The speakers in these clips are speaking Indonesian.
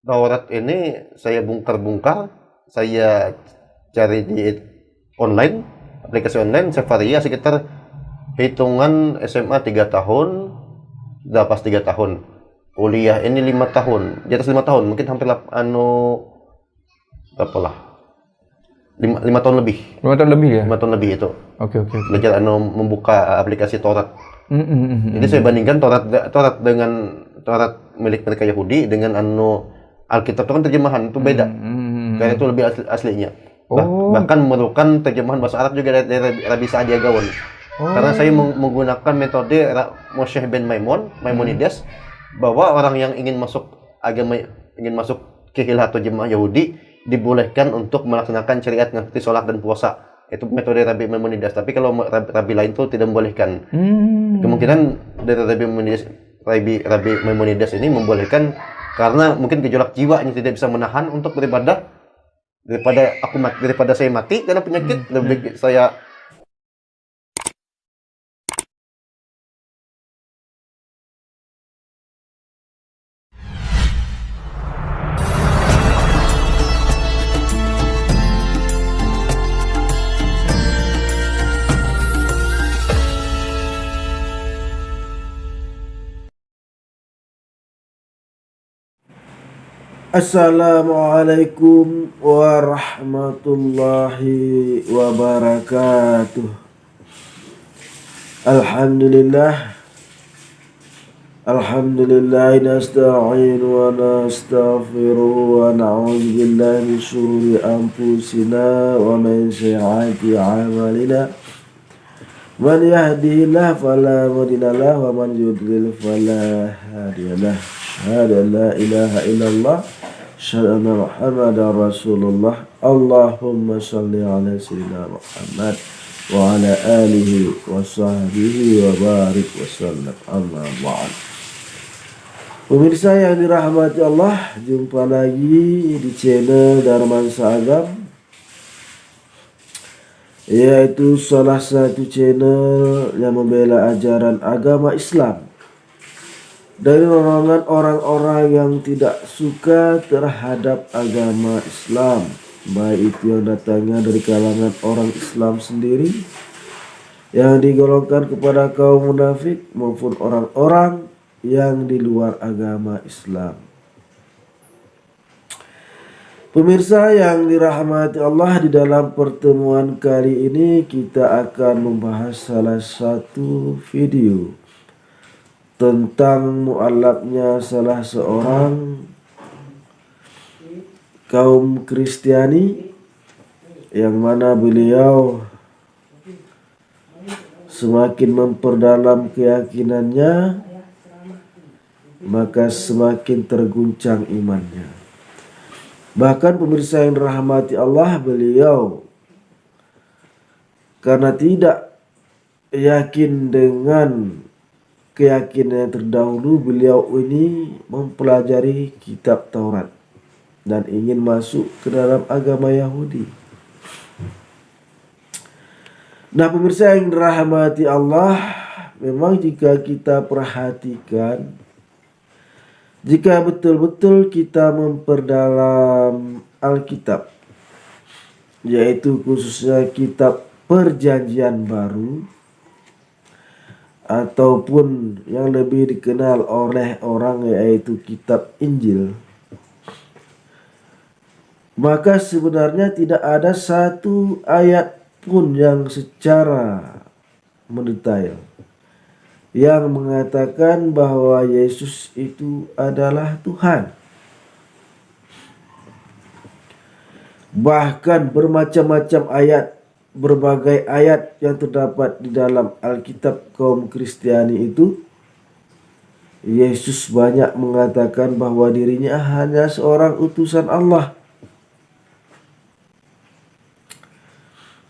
Taurat ini saya bongkar-bongkar, saya cari di online, aplikasi online, saya varia sekitar hitungan SMA 3 tahun, udah pas 3 tahun. Kuliah ini 5 tahun, di atas 5 tahun, mungkin hampir berapa lah? 5 tahun lebih. 5 tahun lebih ya? 5 tahun lebih itu. Oke. Belajar membuka aplikasi Taurat. Jadi saya bandingkan Taurat dengan Taurat milik mereka Yahudi dengan Alkitab itu kan terjemahan itu beda. Karena itu lebih aslinya. Bahkan memerlukan terjemahan bahasa Arab juga dari Rabi Sa'dia Gawon. Karena saya menggunakan metode Moshe ben Maimonides, bahwa orang yang ingin masuk ke khilafah atau jemaah Yahudi dibolehkan untuk melaksanakan syariat seperti sholat dan puasa. Itu metode Rabi Maimonides. Tapi kalau Rabi lain itu tidak membolehkan. Kemungkinan dari Rabi Maimonides ini membolehkan karena mungkin gejolak jiwanya tidak bisa menahan untuk daripada saya mati karena penyakit, lebih saya Assalamualaikum warahmatullahi wabarakatuh. Alhamdulillah nasta'inu wa nastaghfiruhu wa na'udzu billahi min shururi anfusina wa min sayyiati a'malina. Man yahdihillahu fala mudilla lahu wa man yudlil fala hadiyalah. Asyhadu an la ilaha illallah, asyhadu anna Muhammadar Rasulullah. Allahumma shalli ala sayyidina Muhammad wa ala alihi wa sahbihi wa barik wa sallam. Amma ba'd. Pemirsa yang dirahmati Allah, jumpa lagi di channel Darmansa Agam, yaitu salah satu channel yang membela ajaran agama Islam dari golongan orang-orang yang tidak suka terhadap agama Islam, baik itu yang datangnya dari kalangan orang Islam sendiri yang digolongkan kepada kaum munafik maupun orang-orang yang di luar agama Islam. Pemirsa yang dirahmati Allah, di dalam pertemuan kali ini kita akan membahas salah satu video tentang mu'alafnya salah seorang kaum Kristiani, yang mana beliau semakin memperdalam keyakinannya maka semakin terguncang imannya. Bahkan pemirsa yang dirahmati Allah, beliau karena tidak yakin dengan keyakinan yang terdahulu, beliau ini mempelajari kitab Taurat dan ingin masuk ke dalam agama Yahudi. Nah, pemirsa yang dirahmati Allah, memang jika kita perhatikan, jika betul-betul kita memperdalam Alkitab, yaitu khususnya kitab Perjanjian Baru, ataupun yang lebih dikenal oleh orang yaitu kitab Injil, maka sebenarnya tidak ada satu ayat pun yang secara mendetail yang mengatakan bahwa Yesus itu adalah Tuhan. Bahkan bermacam-macam ayat, berbagai ayat yang terdapat di dalam Alkitab kaum Kristiani itu, Yesus banyak mengatakan bahwa dirinya hanya seorang utusan Allah.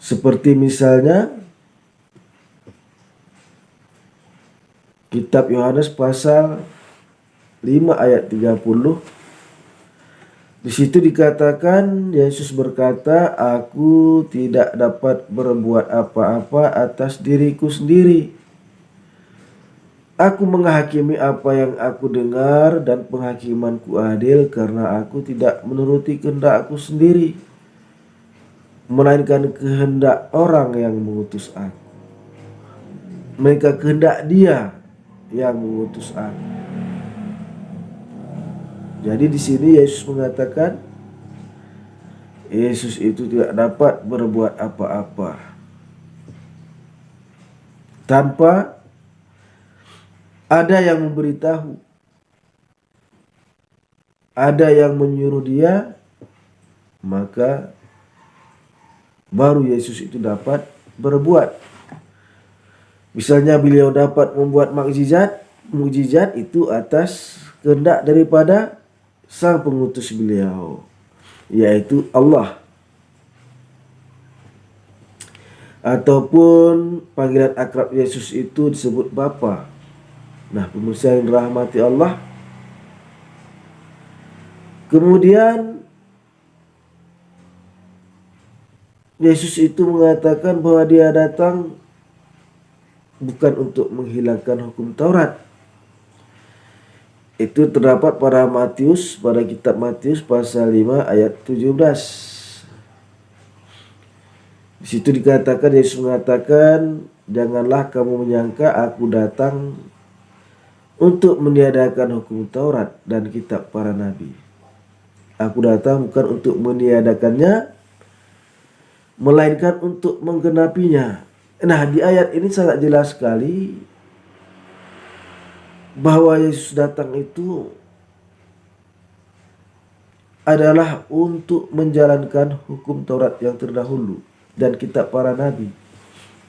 Seperti misalnya kitab Yohanes pasal 5 ayat 30. Di situ dikatakan, Yesus berkata, "Aku tidak dapat berbuat apa-apa atas diriku sendiri. Aku menghakimi apa yang aku dengar dan penghakimanku adil karena aku tidak menuruti kehendak aku sendiri, melainkan kehendak orang yang mengutus aku. Mereka kehendak Dia yang mengutus aku. Jadi di sini Yesus mengatakan Yesus itu tidak dapat berbuat apa-apa tanpa ada yang memberitahu, ada yang menyuruh Dia, maka baru Yesus itu dapat berbuat. Misalnya beliau dapat membuat mukjizat itu atas kehendak daripada sang pengutus beliau, yaitu Allah. Ataupun panggilan akrab Yesus itu disebut Bapa. Nah, pemirsa yang dirahmati Allah, kemudian Yesus itu mengatakan bahwa Dia datang bukan untuk menghilangkan hukum Taurat. Itu terdapat pada kitab Matius pasal 5 ayat 17. Di situ dikatakan, Yesus mengatakan, janganlah kamu menyangka aku datang untuk meniadakan hukum Taurat dan kitab para nabi. Aku datang bukan untuk meniadakannya, melainkan untuk menggenapinya. Nah, di ayat ini sangat jelas sekali bahwa Yesus datang itu adalah untuk menjalankan hukum Taurat yang terdahulu dan kitab para nabi.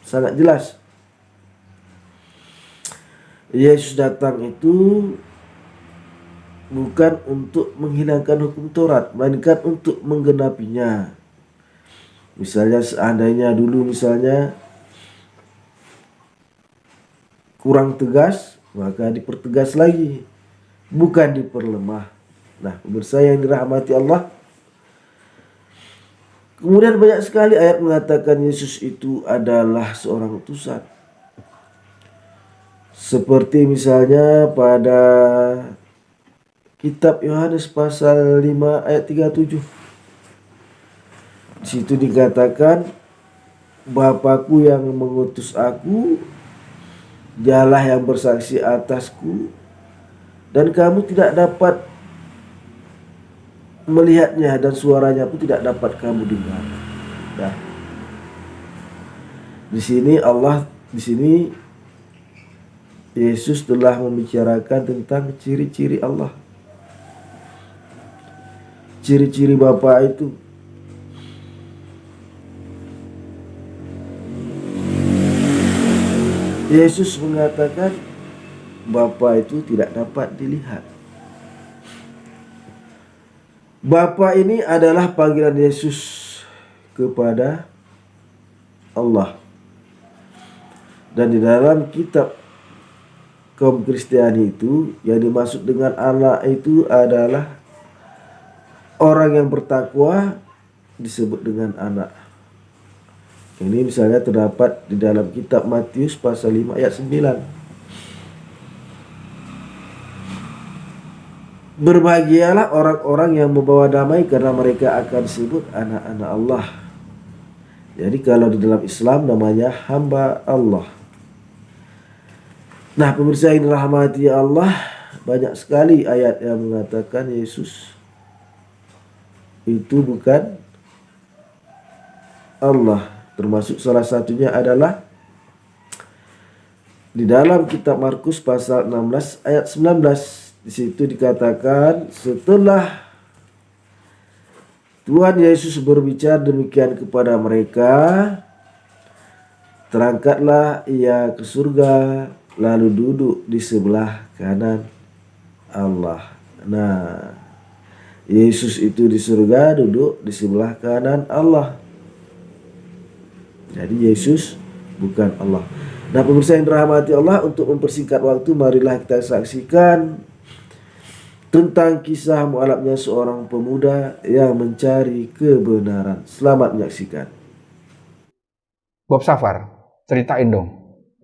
Sangat jelas. Yesus datang itu bukan untuk menghilangkan hukum Taurat, melainkan untuk menggenapinya. Misalnya seandainya dulu kurang tegas, maka dipertegas lagi, bukan diperlemah. Nah, pemirsa yang dirahmati Allah, kemudian banyak sekali ayat mengatakan Yesus itu adalah seorang utusan. Seperti misalnya pada kitab Yohanes pasal 5 ayat 37. Di situ dikatakan, Bapakku yang mengutus aku, Dialah yang bersaksi atasku, dan kamu tidak dapat melihatnya dan suaranya pun tidak dapat kamu dengar. Nah, di sini Yesus telah membicarakan tentang ciri-ciri Allah. Ciri-ciri Bapa itu. Yesus mengatakan Bapa itu tidak dapat dilihat. Bapa ini adalah panggilan Yesus kepada Allah. Dan di dalam kitab kaum Kristiani itu, yang dimaksud dengan anak itu adalah orang yang bertakwa, disebut dengan anak. Ini misalnya terdapat di dalam kitab Matius pasal 5 ayat 9. Berbahagialah orang-orang yang membawa damai karena mereka akan disebut anak-anak Allah. Jadi kalau di dalam Islam namanya hamba Allah. Nah, pemirsa yang dirahmati Allah, banyak sekali ayat yang mengatakan Yesus itu bukan Allah. Termasuk salah satunya adalah di dalam kitab Markus pasal 16 ayat 19. Di situ dikatakan, setelah Tuhan Yesus berbicara demikian kepada mereka, terangkatlah ia ke surga, lalu duduk di sebelah kanan Allah. Nah, Yesus itu di surga duduk di sebelah kanan Allah. Jadi Yesus bukan Allah. Nah, pemirsa yang dirahmati Allah, untuk mempersingkat waktu, marilah kita saksikan tentang kisah mualafnya seorang pemuda yang mencari kebenaran. Selamat menyaksikan. Bob Safar, ceritain dong.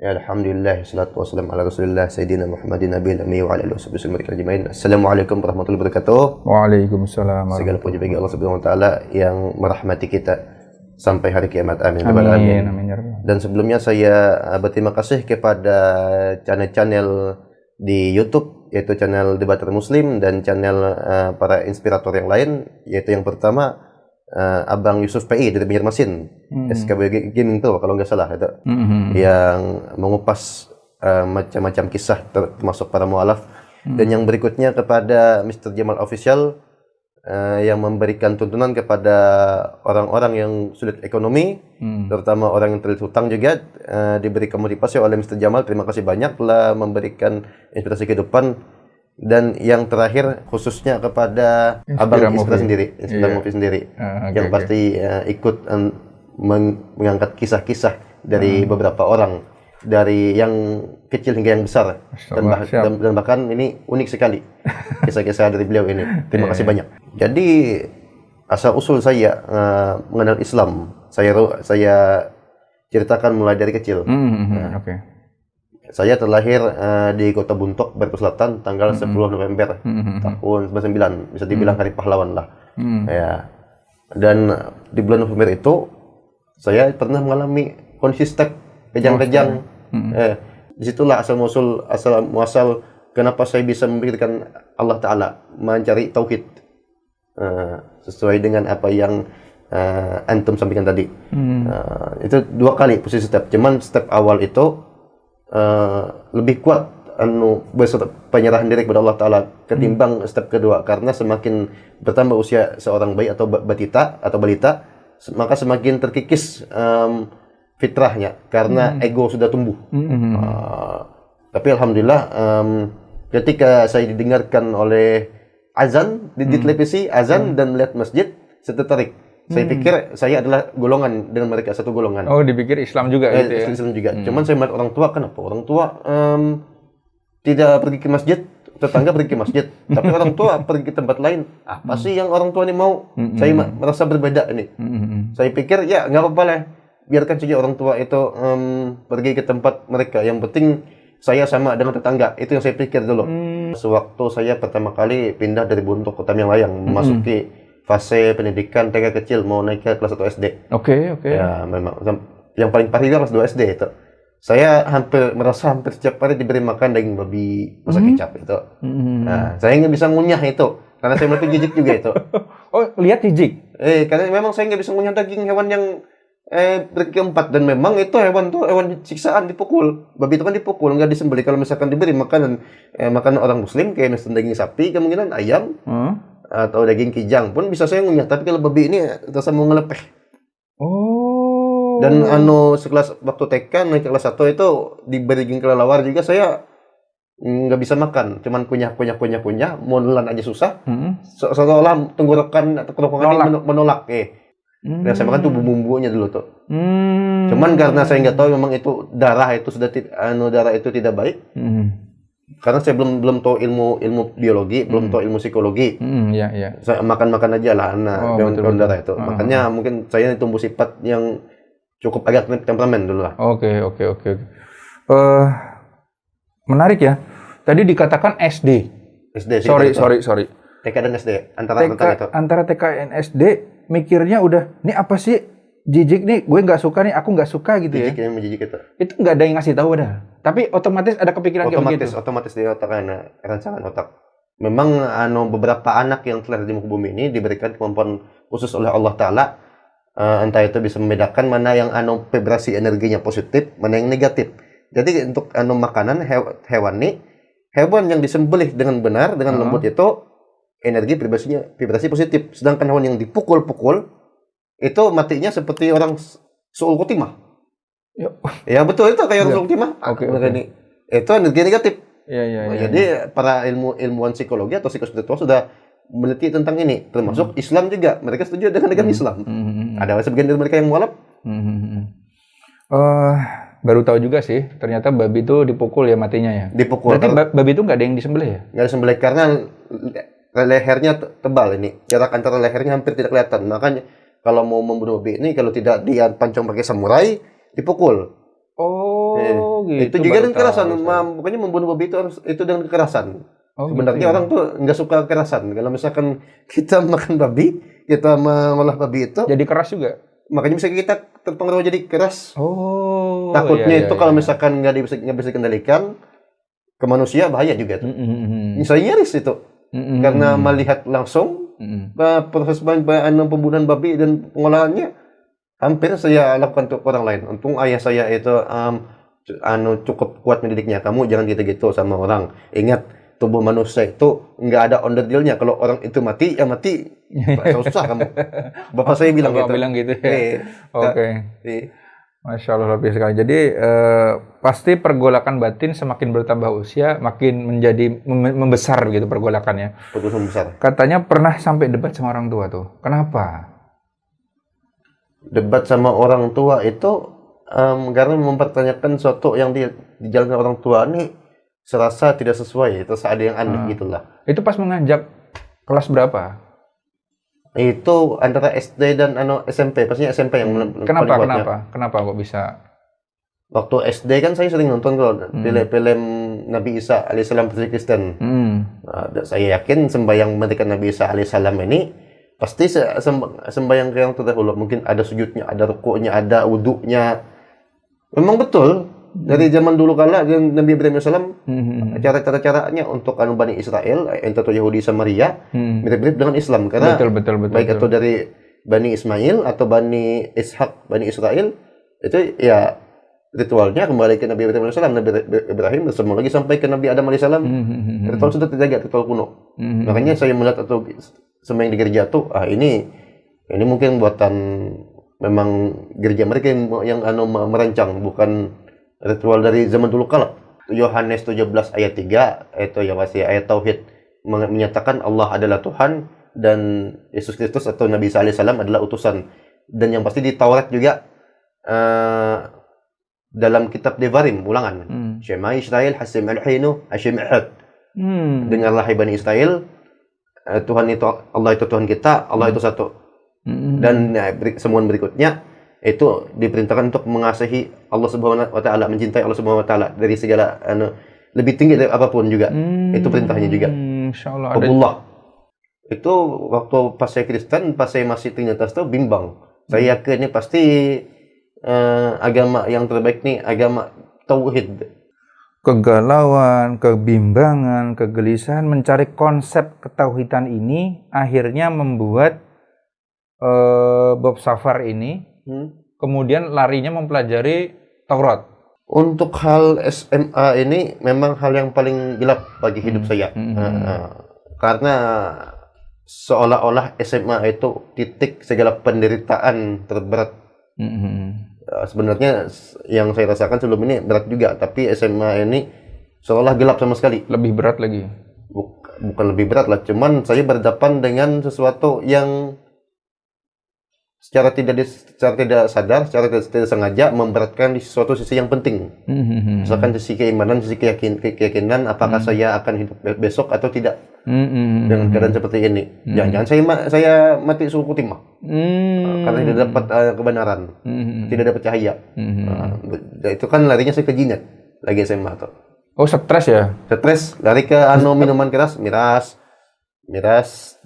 Ya, alhamdulillah, salatu wassalamu ala Rasulillah Sayyidina Muhammadin nabiyil ummi wa ala alihi wasallam ajmain. Assalamualaikum warahmatullahi wabarakatuh. Waalaikumsalam. Segala puji bagi Allah Subhanahu wa taala yang merahmati kita sampai hari kiamat. Amin. Amin. Amin ya rabbal. Dan sebelumnya saya berterima kasih kepada channel-channel di YouTube, yaitu channel Debater Muslim dan channel para inspirator yang lain, yaitu yang pertama Abang Yusuf PI dari Banjarmasin, SKB Gaming tuh kalau nggak salah itu, yang mengupas macam-macam kisah termasuk para mualaf. Dan yang berikutnya kepada Mr. Jamal Official yang memberikan tuntunan kepada orang-orang yang sulit ekonomi, terutama orang yang terlilit hutang juga, diberi motivasi oleh Mr. Jamal. Terima kasih banyak telah memberikan inspirasi kehidupan. Dan yang terakhir khususnya kepada Abang Inspira sendiri, Movie sendiri, yang pasti ikut mengangkat kisah-kisah dari beberapa orang, dari yang kecil hingga yang besar, dan bahkan ini unik sekali kisah-kisah dari beliau ini. Terima kasih banyak. Jadi asal usul saya mengenal Islam, saya ceritakan mulai dari kecil. Saya terlahir di Kota Buntok, Batu Selatan, tanggal 10 November tahun 99, bisa dibilang hari pahlawan lah. Ya. Dan di bulan November itu saya pernah mengalami kondisi stuck, kejang-kejang. Disitulah asal muasal kenapa saya bisa memikirkan Allah Ta'ala, mencari tauhid sesuai dengan apa yang antum sampaikan tadi. Itu 2 kali posisi step. Cuman step awal itu lebih kuat penyerahan diri kepada Allah Ta'ala ketimbang step kedua, karena semakin bertambah usia seorang bayi atau balita, maka semakin terkikis fitrahnya karena ego sudah tumbuh. Tapi alhamdulillah ketika saya didengarkan oleh azan di televisi, azan dan melihat masjid, saya tertarik. Saya pikir saya adalah golongan dengan mereka, satu golongan. Oh, dipikir Islam juga gitu ya? Islam juga. Cuman saya melihat orang tua, kenapa orang tua tidak pergi ke masjid, tetangga pergi ke masjid, tapi orang tua pergi ke tempat lain. Apa sih yang orang tua ini mau? Saya merasa berbeda ini. Saya pikir ya nggak apa-apa lah, biarkan saja orang tua itu pergi ke tempat mereka. Yang penting saya sama dengan tetangga. Itu yang saya pikir dulu. Sewaktu saya pertama kali pindah dari Buntok ke Tamiang-Layang, memasuki fase pendidikan TK kecil, mau naik ke kelas 1 SD. Oke. Ya, memang yang paling parah kelas 2 SD itu. Saya merasa hampir setiap hari diberi makan daging babi masak kecap itu. Nah, saya nggak bisa ngunyah itu karena saya melihat jijik juga itu. Oh, lihat jijik. Karena memang saya nggak bisa ngunyah daging hewan yang berkaki 4, dan memang itu hewan siksaan, dipukul. Babi itu kan dipukul, nggak disembelih. Kalau misalkan diberi makanan orang muslim kayak misalnya daging sapi, kemungkinan ayam, atau daging kijang pun bisa saya ngunyah, tapi kalau babi ini terasa mau ngelepeh. Dan sekelas waktu TK naik ke kelas 1 itu diberi daging kelelawar juga saya nggak bisa makan, cuman kunyah, mau nelan aja susah. Seolah-olah tenggorokan atau kerongkongan ini menolak. Dan saya makan tuh bumbu-bumbunya dulu tuh. Cuman karena saya nggak tahu memang itu darah itu tidak baik. Karena saya belum tahu ilmu biologi, belum tahu ilmu psikologi. Saya makan aja lah daun darah itu. Makanya mungkin saya tumbuh sifat yang cukup agak temperamen dulu lah. Oke. Menarik ya. Tadi dikatakan SD. Sorry. TK dan SD antara TK dan SD mikirnya udah, ini apa sih? Jijik nih, gue nggak suka nih, aku nggak suka gitu ya. Jijik yang menjijik itu. Itu nggak ada yang ngasih tahu dah. Tapi otomatis ada kepikiran kayak begitu. Otomatis di otak, rancangan otak. Memang beberapa anak yang terlahir di muka bumi ini diberikan kemampuan khusus oleh Allah Ta'ala. Entah itu bisa membedakan mana yang vibrasi energinya positif, mana yang negatif. Jadi untuk makanan hewan yang disembelih dengan benar, dengan lembut itu energi vibrasi positif. Sedangkan hewan yang dipukul itu matinya seperti orang suul khotimah. Ya betul, itu kayak orang suul khotimah. Itu energi negatif. Jadi para ilmuwan psikologi atau psikospiritual sudah meneliti tentang ini, termasuk Islam juga. Mereka setuju dengan Islam. Ada sebagian dari mereka yang mualaf. Baru tahu juga sih, ternyata babi itu dipukul ya matinya ya. Dipukul. Berarti babi itu nggak ada yang disembelih ya? Nggak disembelih karena lehernya tebal ini. Jarak antara lehernya hampir tidak kelihatan. Makanya kalau mau membunuh babi ini, kalau tidak dia pancong pakai samurai, dipukul. Oh, gitu. Itu juga baru dengan kekerasan. tahu saya. Pokoknya membunuh babi itu harus itu dengan kekerasan. Oh, Sebenarnya gitu ya? orang tuh nggak suka kekerasan. Kalau misalkan kita makan babi, kita mengolah babi itu, Jadi keras juga? makanya bisa kita terpengaruh jadi keras. Oh, Takutnya iya, itu iya, kalau iya. misalkan nggak bisa dikendalikan ke manusia bahaya juga tuh. Misalnya nyaris itu karena melihat langsung proses pembunuhan babi dan pengolahannya hampir saya lakukan untuk orang lain. Untung ayah saya itu cukup kuat mendidiknya. Kamu jangan gitu-gitu sama orang. Ingat, tubuh manusia itu nggak ada on the deal-nya. Kalau orang itu mati, ya mati. Susah kamu. Bapak saya bilang Bapak gitu. bilang gitu ya? Iya. Oke. Iya. Masya Allah, luar biasa sekali. Jadi pasti pergolakan batin semakin bertambah usia, makin menjadi membesar gitu pergolakannya. Putusan besar. Katanya pernah sampai debat sama orang tua tuh. Kenapa? Debat sama orang tua itu karena mempertanyakan sesuatu yang dijalankan orang tua ini serasa tidak sesuai, terus ada yang aneh gitulah. Itu pas menganjak kelas berapa? Itu antara SD dan SMP, pastinya SMP yang Kenapa? paling kuatnya. Kenapa kok bisa? Waktu SD kan saya sering nonton kalau film Nabi Isa alaihissalam versi Kristen. Nah, saya yakin sembahyang mereka Nabi Isa alaihissalam ini pasti sembahyang yang terdahulu. Mungkin ada sujudnya, ada rukuknya, ada wudhunya. Memang betul dari zaman dulu kala dan Nabi Ibrahim alaihissalam cara-caranya untuk Bani Israel, entah itu Yahudi Samaria, mirip-mirip dengan Islam karena betul, baik itu dari Bani Ismail atau Bani Ishak, Bani Israel itu ya ritualnya kembali ke Nabi Ibrahim alaihissalam, Nabi Ibrahim semua lagi sampai ke Nabi Adam alaihissalam. Ritual sudah terjaga, ritual kuno. Makanya saya melihat atau sembahyang di gereja tuh ini mungkin buatan memang gereja mereka yang merancang, bukan ritual dari zaman dulu kala. Yohanes 17 ayat 3 itu ya masih ayat tauhid menyatakan Allah adalah Tuhan dan Yesus Kristus atau Nabi Isa alaihissalam adalah utusan. Dan yang pasti di Taurat juga dalam kitab Devarim ulangan Shema Israel Hasim al-Hinu Hashim Ahad. Dengarlah hai Bani Israel, Tuhan itu Allah itu Tuhan kita, Allah itu satu. Dan semua berikutnya itu diperintahkan untuk mengasihi Allah Subhanahu wa taala, mencintai Allah Subhanahu wa taala dari segala lebih tinggi dari apapun juga. Itu perintahnya juga. Insyaallah ada. Allah. Itu waktu pas saya Kristen, pas saya masih tinggal atas itu bimbang. Saya yakin ini pasti agama yang terbaik nih agama tauhid. Kegalauan, kebimbangan, kegelisahan mencari konsep ketauhidan ini akhirnya membuat Bob Safar ini kemudian larinya mempelajari Taurat. Untuk hal SMA ini memang hal yang paling gelap bagi hidup saya. Karena seolah-olah SMA itu titik segala penderitaan terberat. Sebenarnya yang saya rasakan sebelum ini berat juga, tapi SMA ini seolah gelap sama sekali. Lebih berat lagi. Bukan lebih berat lah, cuman saya berhadapan dengan sesuatu yang secara tidak sadar, secara tidak sengaja memberatkan di suatu sisi yang penting. Misalkan sisi keimanan, sisi keyakinan, apakah saya akan hidup besok atau tidak dengan keadaan seperti ini. Jangan-jangan saya mati suhu timah karena tidak dapat kebenaran, tidak dapat cahaya. Itu kan larinya saya ke jinak lagi SMA tuh. Oh, stres ya? Stres, lari ke minuman keras, miras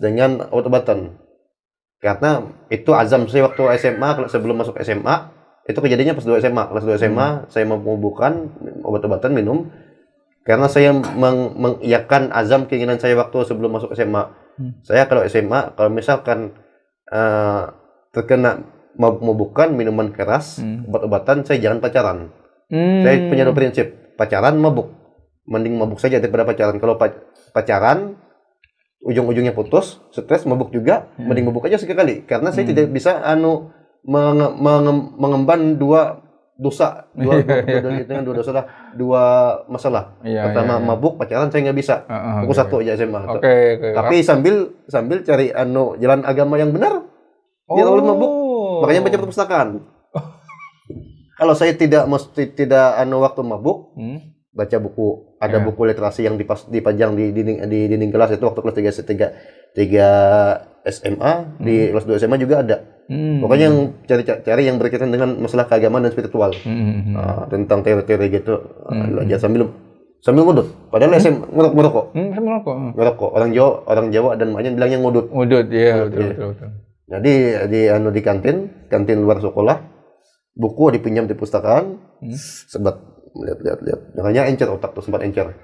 dengan obat-obatan. Karena itu azam saya waktu SMA, sebelum masuk SMA, itu kejadiannya pas 2 SMA. Kelas 2 SMA, saya memabukkan obat-obatan minum. Karena saya mengiyakan azam keinginan saya waktu sebelum masuk SMA. Saya kalau SMA, kalau misalkan terkena mabuk-mabukan, minuman keras, obat-obatan, saya jangan pacaran. Saya punya prinsip, pacaran mabuk. Mending mabuk saja daripada pacaran. Kalau pacaran, ujung-ujungnya putus, stres, mabuk juga, mending mabuk aja sekali. Karena saya tidak bisa mengemban dua dosa, dua masalah. Pertama mabuk, pacaran saya nggak bisa. Aku satu aja SMA. Tapi sambil cari jalan agama yang benar. Dia lalu mabuk, makanya baca perpustakaan. Kalau saya tidak waktu mabuk, baca buku, ada buku literasi yang dipajang di dinding kelas itu waktu kelas 3 SMA, di kelas 2 SMA juga ada. Pokoknya yang cari yang berkaitan dengan masalah keagamaan dan spiritual. Tentang teori-teori gitu. Belajar sambil ngudut. Padahal ngerokok. Ngerokok. Orang Jawa dan maknya bilangnya ngudut. Ngudut, iya betul. Jadi di kantin luar sekolah, buku dipinjam di pustakaan, sebat lihat. Makanya encer otak tuh, sempat encer.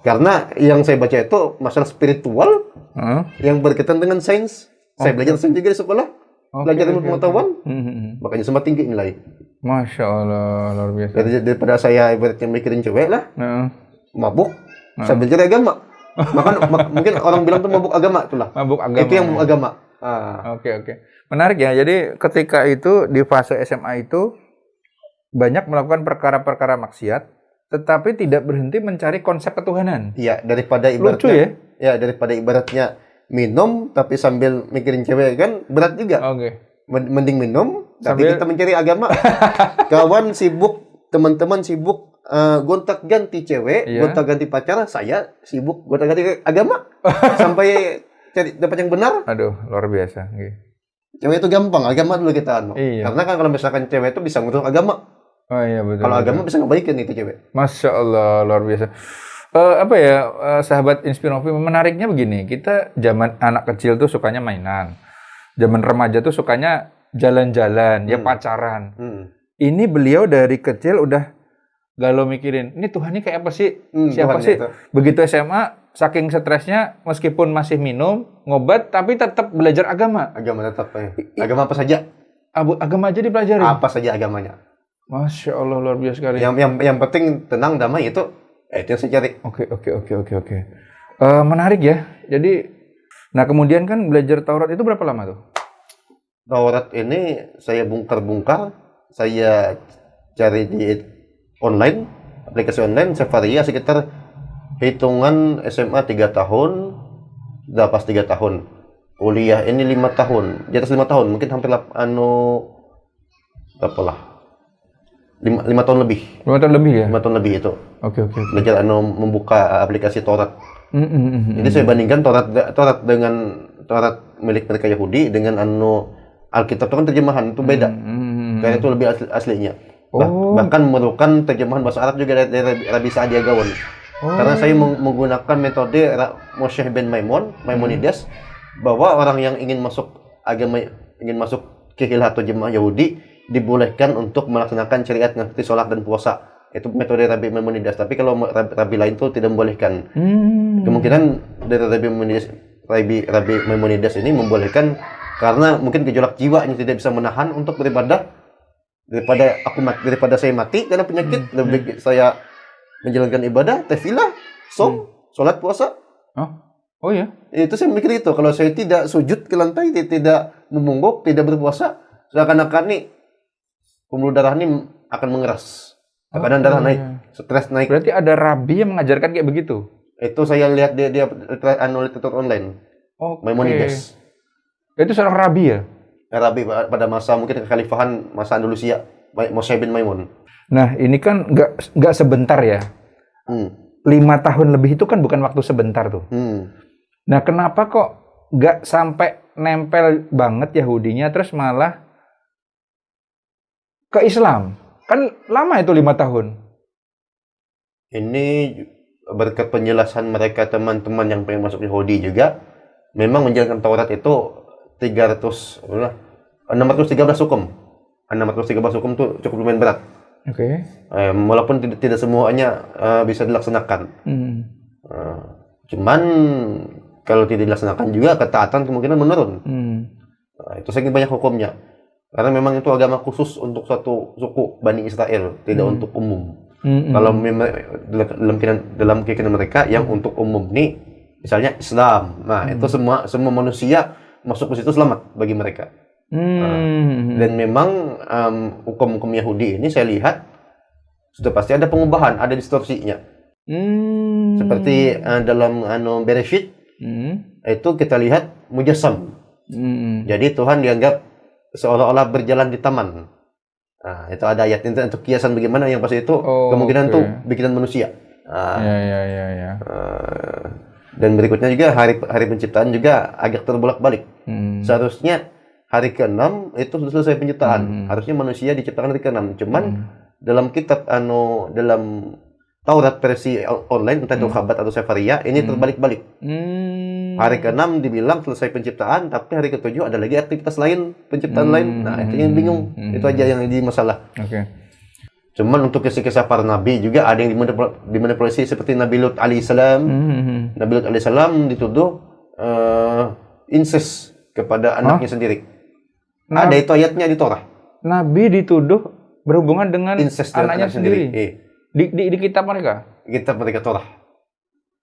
Karena yang saya baca itu masalah spiritual yang berkaitan dengan sains. Saya belajar sains juga di sekolah, belajar ilmu pengetahuan, makanya sempat tinggi nilai. Masya Allah, luar biasa. Daripada saya ibaratnya mikirin cewek lah, mabuk, saya belajar agama. Mungkin orang bilang tuh mabuk agama itulah. Mabuk agama. Itu yang mabuk agama. Oke. Menarik ya. Jadi ketika itu di fase SMA itu banyak melakukan perkara-perkara maksiat, tetapi tidak berhenti mencari konsep ketuhanan. Iya, daripada ibaratnya. Lucu ya? Ya, daripada ibaratnya minum tapi sambil mikirin cewek kan berat juga. Oke. Mending minum tapi kita mencari agama. Kawan sibuk, teman-teman sibuk gonta-ganti cewek, gonta-ganti pacar, saya sibuk gonta-ganti agama sampai cari dapat yang benar. Aduh, luar biasa. Cewek itu gampang, agama dulu kita Iya. Karena kan kalau misalkan cewek itu bisa ngurus agama. Oh iya betul. Kalau agama bisa ngebaikin itu cewek. Masya Allah, luar biasa. Sahabat Inspinovi, menariknya begini, kita zaman anak kecil tuh sukanya mainan, zaman remaja tuh sukanya jalan-jalan, ya pacaran. Ini beliau dari kecil udah galau mikirin, ini Tuhan ini kayak apa sih? Siapa sih? Itu. Begitu SMA, saking stresnya, meskipun masih minum, ngobat, tapi tetap belajar agama. Agama tetap ya. Agama apa saja? Agama aja dipelajari. Apa saja agamanya. Masya Allah, luar biasa sekali. Yang penting tenang, damai itu yang saya cari. Oke. Menarik ya. Jadi, nah kemudian kan belajar Taurat itu berapa lama tuh? Taurat ini saya bongkar-bongkar, saya cari di online, aplikasi online, Sefaria sekitar hitungan SMA 3 tahun, udah pas 3 tahun. Kuliah ini 5 tahun, di atas 5 tahun, mungkin hampir berapa lah? 5 tahun lebih. 5 tahun lebih ya? 5 tahun lebih itu. Oke. Belajar membuka aplikasi Taurat. Jadi saya bandingkan Taurat dengan Taurat milik mereka Yahudi dengan Alkitab itu kan terjemahan itu beda. Karena itu lebih aslinya. Bahkan memerlukan terjemahan bahasa Arab juga dari Rabi Saadia Gaon. Karena saya menggunakan metode Moshe ben Maimonides, bahwa orang yang ingin masuk ke khilaf atau jemaah Yahudi dibolehkan untuk melaksanakan syariat seperti sholat dan puasa. Itu metode Rabi Maimonides. Tapi kalau Rabi lain itu tidak membolehkan. Kemungkinan dari Rabi Maimonides ini membolehkan karena mungkin gejolak jiwa yang tidak bisa menahan untuk beribadah daripada saya mati karena penyakit. Lebih saya menjalankan ibadah, tefilah, sholat, puasa. Oh ya? Itu saya mikir itu. Kalau saya tidak sujud ke lantai, tidak memungguk, tidak berpuasa, seakan-akan nih pembuluh darah ini akan mengeras. Tekanan darah naik, stres naik. Berarti ada rabi yang mengajarkan kayak begitu? Itu saya lihat dia literatur online. Maimonides. Itu seorang rabi ya? Rabi pada masa mungkin kekhalifahan masa Andalusia, Moshe bin Maimun. Nah, ini kan nggak sebentar ya. 5 tahun lebih itu kan bukan waktu sebentar tuh. Nah, kenapa kok nggak sampai nempel banget Yahudinya terus malah ke Islam? Kan lama itu 5 tahun. Ini berkat penjelasan mereka teman-teman yang pengen masuk Yahudi juga, memang menjalankan Taurat itu 613 hukum. 613 hukum itu cukup lumayan berat. Oke. Walaupun tidak semuanya bisa dilaksanakan. Cuman kalau tidak dilaksanakan juga ketaatan kemungkinan menurun. Itu saking banyak hukumnya. Karena memang itu agama khusus untuk suatu suku Bani Israel, tidak untuk umum. Kalau memang dalam keyakinan mereka yang untuk umum nih, misalnya Islam, nah itu semua manusia masuk ke situ selamat bagi mereka. Dan memang hukum-hukum Yahudi ini saya lihat sudah pasti ada pengubahan, ada distorsinya. Seperti dalam Bereshit itu kita lihat mujassam. Jadi Tuhan dianggap seolah-olah berjalan di taman. Nah, itu ada ayat untuk kiasan bagaimana yang pasti itu kemungkinan tuh bikinan manusia. Dan berikutnya juga hari penciptaan juga agak terbolak-balik. Seharusnya hari ke-6 itu sudah selesai penciptaan. Harusnya manusia diciptakan hari ke-6. Cuman dalam kitab dalam Taurat versi online entah itu Khabat atau Sefaria ini terbalik-balik. Hari ke-6 dibilang selesai penciptaan, tapi hari ke-7 ada lagi aktivitas lain, penciptaan lain. Nah, itu yang bingung. Itu aja yang jadi masalah. Oke. Cuman untuk kisah-kisah para nabi juga ada yang dimanipulasi seperti Nabi Lut alaihissalam. Nabi Lut alaihissalam dituduh incest kepada anaknya sendiri. Ada itu ayatnya di Torah. Nabi dituduh berhubungan dengan Incest anaknya sendiri. Di kitab mereka. Kitab mereka Torah.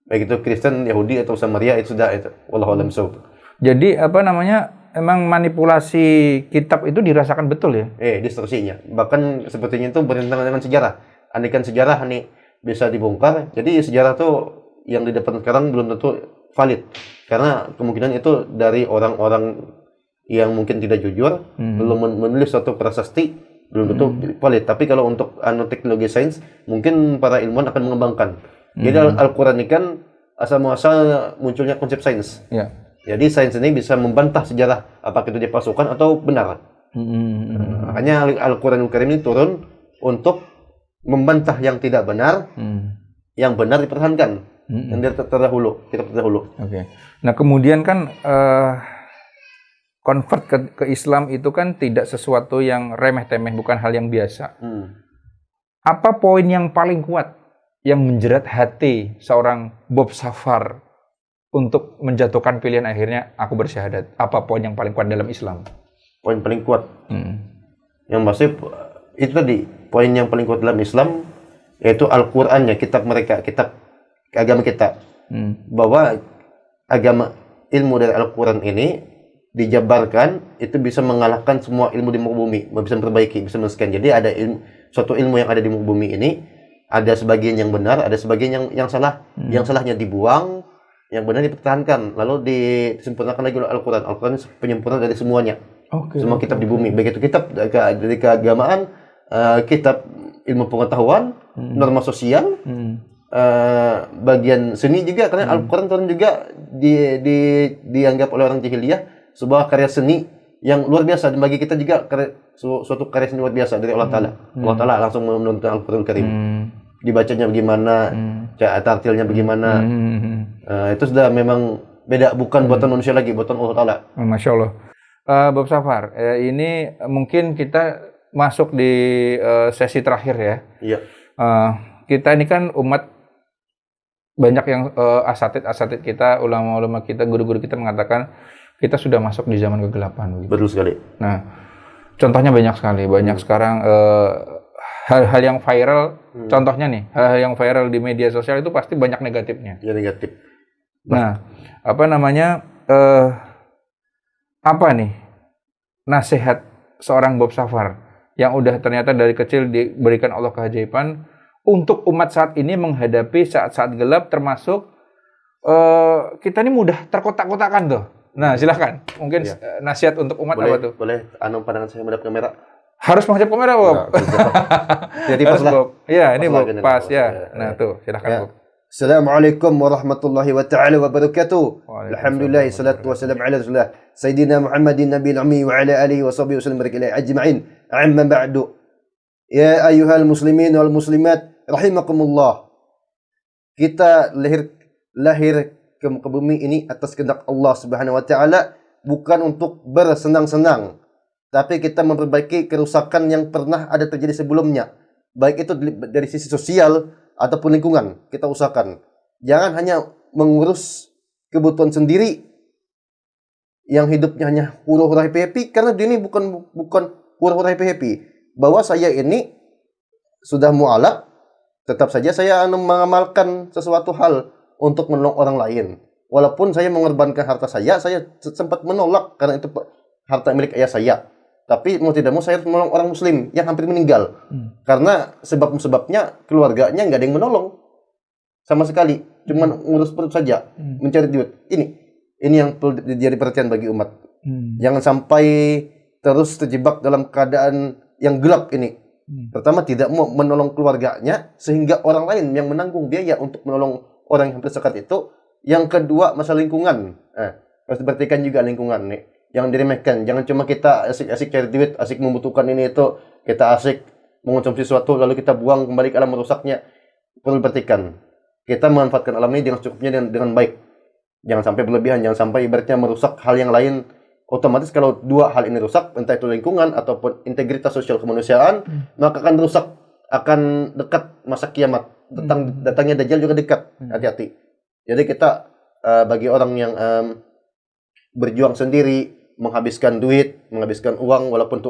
Baik itu Kristen, Yahudi atau Samaria itu sudah itu. Wallahu a'lam bishawab. Jadi emang manipulasi kitab itu dirasakan betul ya? Distorsinya. Bahkan sepertinya itu bertentangan dengan sejarah. Andaikan sejarah nih bisa dibongkar, jadi sejarah tuh yang di depan sekarang belum tentu valid. Karena kemungkinan itu dari orang-orang yang mungkin tidak jujur, belum menulis suatu prasasti, belum tentu valid. Tapi kalau untuk teknologi sains, mungkin para ilmuwan akan mengembangkan. Jadi Al-Quran ini kan asal-muasal munculnya konsep sains. Ya. Jadi sains ini bisa membantah sejarah apakah itu dipalsukan atau benar. Makanya Al-Quranul Karim ini turun untuk membantah yang tidak benar, yang benar dipertahankan, yang terdahulu, kita terdahulu. Oke. Nah kemudian kan convert ke Islam itu kan tidak sesuatu yang remeh-temeh, bukan hal yang biasa. Apa poin yang paling kuat yang menjerat hati seorang Bob Safar untuk menjatuhkan pilihan akhirnya aku bersyahadat? Apa poin yang paling kuat dalam Islam? Poin paling kuat, yang pasti itu tadi poin yang paling kuat dalam Islam yaitu Al-Qur'annya, kitab mereka, kitab agama kita, bahwa agama ilmu dari Al-Quran ini dijabarkan itu bisa mengalahkan semua ilmu di muka bumi, bisa memperbaiki, bisa men-scan. Jadi ada suatu ilmu yang ada di muka bumi ini, ada sebagian yang benar, ada sebagian yang salah. Yang salahnya dibuang, yang benar dipertahankan, lalu disempurnakan lagi oleh Al-Quran. Al-Quran penyempurna dari semuanya. Semua kitab di bumi, baik itu kitab dari keagamaan, kitab ilmu pengetahuan, norma sosial, bagian seni juga, karena Al-Quran turun juga dianggap oleh orang jahiliyah sebuah karya seni yang luar biasa, dan bagi kita juga suatu karya seni luar biasa dari Allah Ta'ala. Allah Ta'ala langsung menurunkan Al-Quran Karim. Dibacanya bagaimana, tartilnya bagaimana, itu sudah memang beda, bukan buatan manusia lagi, buatan Allah Ta'ala. Masya Allah. Bob Safar, ini mungkin kita masuk di sesi terakhir ya. Iya. Kita ini kan umat, banyak yang asatid kita, ulama-ulama kita, guru-guru kita mengatakan kita sudah masuk di zaman kegelapan. Betul sekali. Nah, contohnya banyak sekali. Banyak sekarang hal-hal yang viral, contohnya nih, hal-hal yang viral di media sosial itu pasti banyak negatifnya. Ya, negatif. Nah, apa nih nasihat seorang Bob Safar yang udah ternyata dari kecil diberikan Allah keajaiban untuk umat saat ini menghadapi saat-saat gelap, termasuk kita ini mudah terkotak-kotakan tuh. Nah, silahkan. Mungkin nasihat untuk umat boleh, apa tuh? Boleh, pandangan saya menghadap kamera. Harus menghadap kamera, Bob. Jadi pas lah. Iya, ini Bob, pas ya. Nah, tuh, silahkan, Bob. Assalamualaikum warahmatullahi wabarakatuh. Alhamdulillah, salatu wassalam ala Rasulullah Sayyidina Muhammadin Nabiyil Ummi wa ala alihi wa sahbihi wasallam ajma'in. Amma ba'du. Ya ayyuhal muslimin wal muslimat rahimakumullah. Kita lahir ke muka bumi ini atas kehendak Allah Subhanahu wa taala, bukan untuk bersenang-senang, tapi kita memperbaiki kerusakan yang pernah ada terjadi sebelumnya. Baik itu dari sisi sosial ataupun lingkungan, kita usahakan. Jangan hanya mengurus kebutuhan sendiri yang hidupnya hanya hura-hura happy-happy, karena ini bukan hura-hura happy-happy. Bahwa saya ini sudah mu'alaf, tetap saja saya mengamalkan sesuatu hal untuk menolong orang lain. Walaupun saya mengorbankan harta saya sempat menolak karena itu harta milik ayah saya. Tapi mau tidak mau saya harus menolong orang muslim yang hampir meninggal. Karena sebabnya keluarganya nggak ada yang menolong sama sekali. Cuma ngurus perut saja, mencari duit. Ini yang perlu jadi perhatian bagi umat. Jangan sampai terus terjebak dalam keadaan yang gelap ini. Pertama, tidak mau menolong keluarganya sehingga orang lain yang menanggung biaya untuk menolong orang yang tersekat itu. Yang kedua, masalah lingkungan. Harus diperhatikan juga lingkungan nih. jangan diremehkan. Jangan cuma kita asik-asik cari duit, asik membutuhkan ini itu, kita asik mengonsumsi sesuatu lalu kita buang kembali ke alam merusaknya. Perlu diperhatikan. Kita memanfaatkan alam ini dengan secukupnya dengan baik. Jangan sampai berlebihan, jangan sampai ibaratnya merusak hal yang lain. Otomatis kalau dua hal ini rusak, entah itu lingkungan ataupun integritas sosial kemanusiaan, maka akan rusak, akan dekat masa kiamat. Datangnya Dajjal juga dekat. Hati-hati. Jadi kita bagi orang yang berjuang sendiri, menghabiskan duit, menghabiskan uang, walaupun itu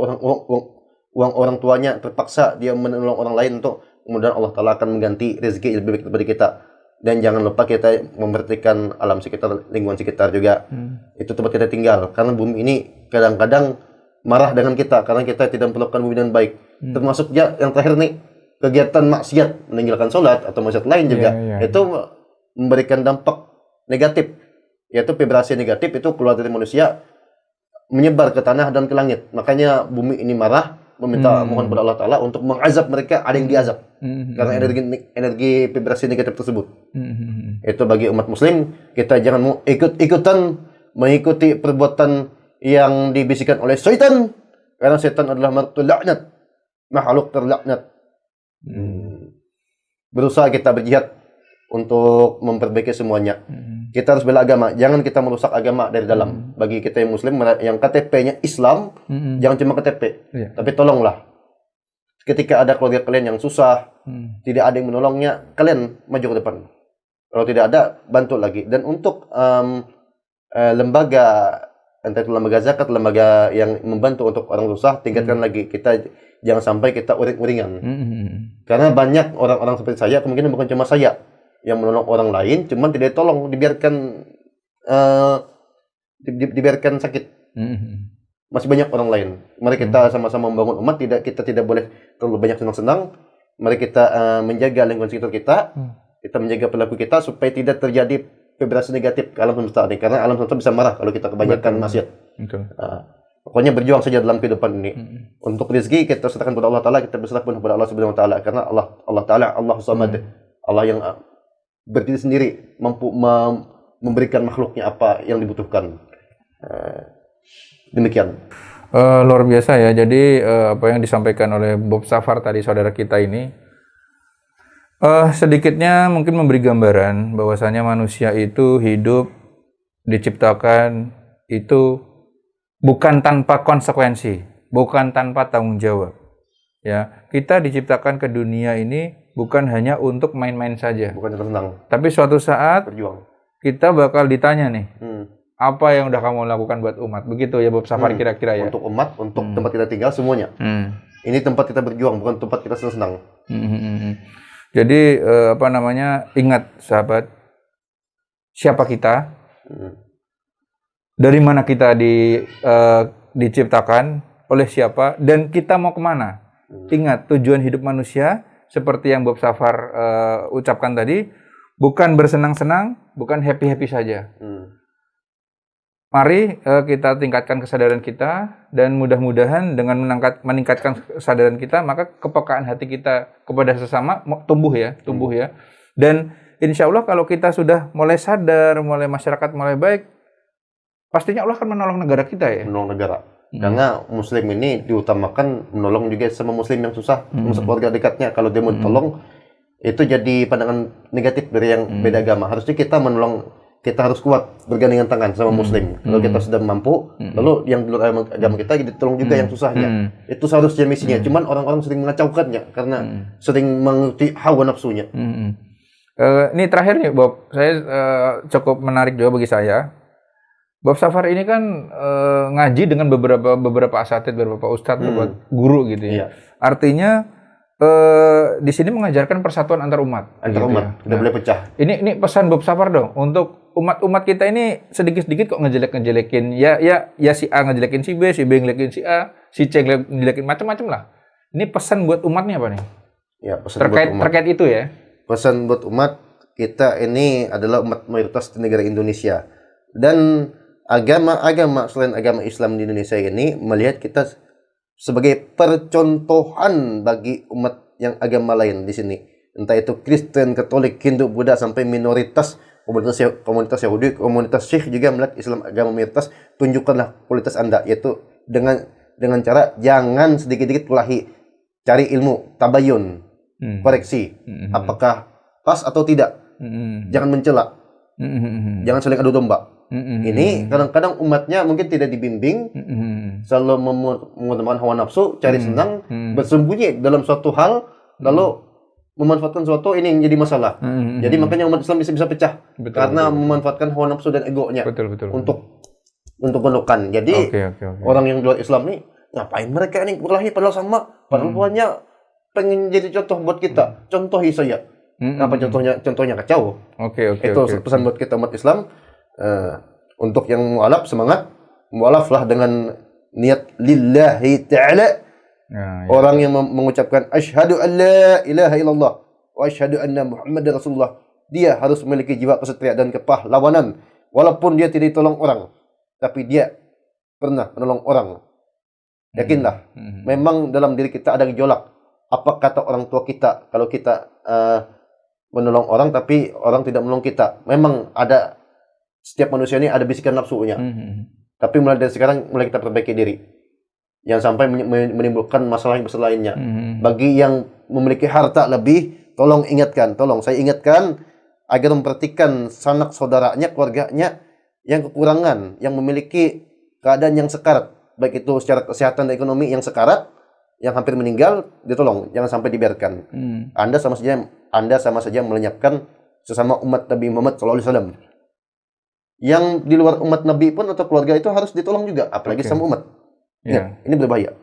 uang orang tuanya, terpaksa dia menolong orang lain untuk kemudian Allah Ta'ala akan mengganti rezeki lebih baik daripada kita. Dan jangan lupa kita memperhatikan alam sekitar, lingkungan sekitar juga. Itu tempat kita tinggal. Karena bumi ini kadang-kadang marah dengan kita karena kita tidak memperlakukan bumi dengan baik. Termasuk ya, yang terakhir nih, kegiatan maksiat, meninggalkan sholat atau maksiat lain juga. Itu memberikan dampak negatif. Yaitu vibrasi negatif itu keluar dari manusia, menyebar ke tanah dan ke langit. Makanya bumi ini marah, meminta mohon kepada Allah Ta'ala untuk mengazab mereka, ada yang diazab. Karena energi vibrasi negatif tersebut. Itu bagi umat muslim, kita jangan mau ikut-ikutan mengikuti perbuatan yang dibisikkan oleh syaitan. Karena syaitan adalah makhluk terlaknat. Berusaha kita berjihad untuk memperbaiki semuanya. Kita harus bela agama, jangan kita merusak agama dari dalam. Bagi kita yang muslim yang KTP-nya Islam, jangan cuma KTP. Tapi tolonglah. Ketika ada keluarga kalian yang susah, tidak ada yang menolongnya, kalian maju ke depan. Kalau tidak ada, bantu lagi. Dan untuk lembaga, entah itu lembaga zakat, lembaga yang membantu untuk orang susah, tingkatkan lagi. Kita jangan sampai kita uring-uringan. Karena banyak orang-orang seperti saya, kemungkinan bukan cuma saya yang menolong orang lain, cuman tidak tolong, dibiarkan sakit. Masih banyak orang lain. Mari kita sama-sama membangun umat. Kita tidak boleh terlalu banyak senang-senang. Mari kita menjaga lingkungan sekitar kita. Kita menjaga perilaku kita supaya tidak terjadi vibrasi negatif ke alam semesta ini. Karena alam semesta bisa marah kalau kita kebanyakan maksiat. Pokoknya berjuang saja dalam kehidupan ini. Untuk rezeki kita serahkan kepada Allah Ta'ala, kita berserah penuh kepada Allah Subhanahu Wa Ta'ala. Karena Allah Ta'ala, Allah Samad, Allah yang berdiri sendiri, mampu memberikan makhluknya apa yang dibutuhkan. Demikian. Luar biasa ya. Jadi apa yang disampaikan oleh Bob Safar tadi, saudara kita ini, sedikitnya mungkin memberi gambaran bahwasanya manusia itu hidup, diciptakan itu bukan tanpa konsekuensi, bukan tanpa tanggung jawab. Ya, kita diciptakan ke dunia ini bukan hanya untuk main-main saja. Bukan senang. Tapi suatu saat berjuang. Kita bakal ditanya nih, apa yang udah kamu lakukan buat umat? Begitu ya Bob Safar kira-kira ya. Untuk umat, untuk tempat kita tinggal semuanya. Ini tempat kita berjuang, bukan tempat kita senang. Jadi ingat sahabat, siapa kita? Dari mana kita diciptakan, oleh siapa, dan kita mau kemana? Ingat, tujuan hidup manusia seperti yang Bob Safar ucapkan tadi, bukan bersenang-senang, bukan happy-happy saja. Mari kita tingkatkan kesadaran kita, dan mudah-mudahan dengan meningkatkan kesadaran kita, maka kepekaan hati kita kepada sesama tumbuh ya. Dan insya Allah kalau kita sudah mulai sadar, mulai masyarakat mulai baik, pastinya Allah akan menolong negara kita ya. Menolong negara. Karena muslim ini diutamakan menolong juga sama muslim yang susah, keluarga dekatnya. Kalau dia mau ditolong, itu jadi pandangan negatif dari yang beda agama. Harusnya kita menolong, kita harus kuat bergandengan tangan sama muslim. Kalau kita sudah mampu, lalu yang di luar agama kita jadi tolong juga yang susahnya. Itu seharusnya misinya. Cuman orang-orang sering mengacaukannya karena sering mengikuti hawa nafsunya. Ini terakhir nih Bob, saya cukup menarik juga bagi saya. Bob Safar ini kan ngaji dengan beberapa asatid, beberapa ustadz, beberapa guru gitu ya. Artinya di sini mengajarkan persatuan antar umat. Antar gitu umat, ya. tidak boleh pecah. Ini pesan Bob Safar dong untuk umat-umat kita ini, sedikit-sedikit kok ngejelek-ngejelekin. Ya si A ngejelekin si B ngejelekin si A, si C ngejelekin macam-macam lah. Ini pesan buat umatnya apa nih? Ya, pesan buat umat. Terkait itu ya. Pesan buat umat, kita ini adalah umat mayoritas di negara Indonesia. Dan agama selain agama Islam di Indonesia ini melihat kita sebagai percontohan bagi umat yang agama lain di sini. Entah itu Kristen, Katolik, Hindu, Buddha, sampai minoritas komunitas Yahudi, komunitas Syekh juga melihat Islam agama mayoritas, tunjukkanlah kualitas Anda, yaitu dengan cara jangan sedikit-sedikit kelahi, cari ilmu, tabayun, koreksi, apakah pas atau tidak, jangan mencela, jangan saling adu domba. Ini kadang-kadang umatnya mungkin tidak dibimbing, selalu mengutamakan hawa nafsu, cari senang, bersembunyi dalam suatu hal, lalu memanfaatkan suatu ini yang jadi masalah. Jadi makanya umat Islam bisa pecah karena memanfaatkan hawa nafsu dan egonya untuk gondokan. Jadi orang yang di luar Islam nih, ngapain mereka ini berkelahi padahal sama, padahal tuannya pengen jadi contoh buat kita. Contohi saya. Apa contohnya kacau. Itu pesan buat kita umat Islam, untuk yang mualaf semangat, mualaflah dengan niat lillahi ta'ala. Orang yang mengucapkan asyhadu an la ilaha illallah wa asyhadu anna Muhammadar Rasulullah, dia harus memiliki jiwa kesatria dan kepahlawanan, walaupun dia tidak ditolong orang, tapi dia pernah menolong orang. Yakinlah, memang dalam diri kita ada gejolak. Apa kata orang tua kita kalau kita menolong orang tapi orang tidak menolong kita? Memang ada, setiap manusia ini ada bisikan nafsunya. Tapi mulai dari sekarang mulai kita perbaiki diri. Jangan sampai menimbulkan masalah yang besar lainnya. Bagi yang memiliki harta lebih, tolong saya ingatkan agar memperhatikan sanak saudaranya, keluarganya yang kekurangan, yang memiliki keadaan yang sekarat, baik itu secara kesehatan dan ekonomi yang sekarat, yang hampir meninggal, ditolong, jangan sampai dibiarkan. Anda sama saja melenyapkan sesama umat Nabi Muhammad SAW. Yang di luar umat Nabi pun atau keluarga itu harus ditolong juga, apalagi sama umat. Ini berbahaya.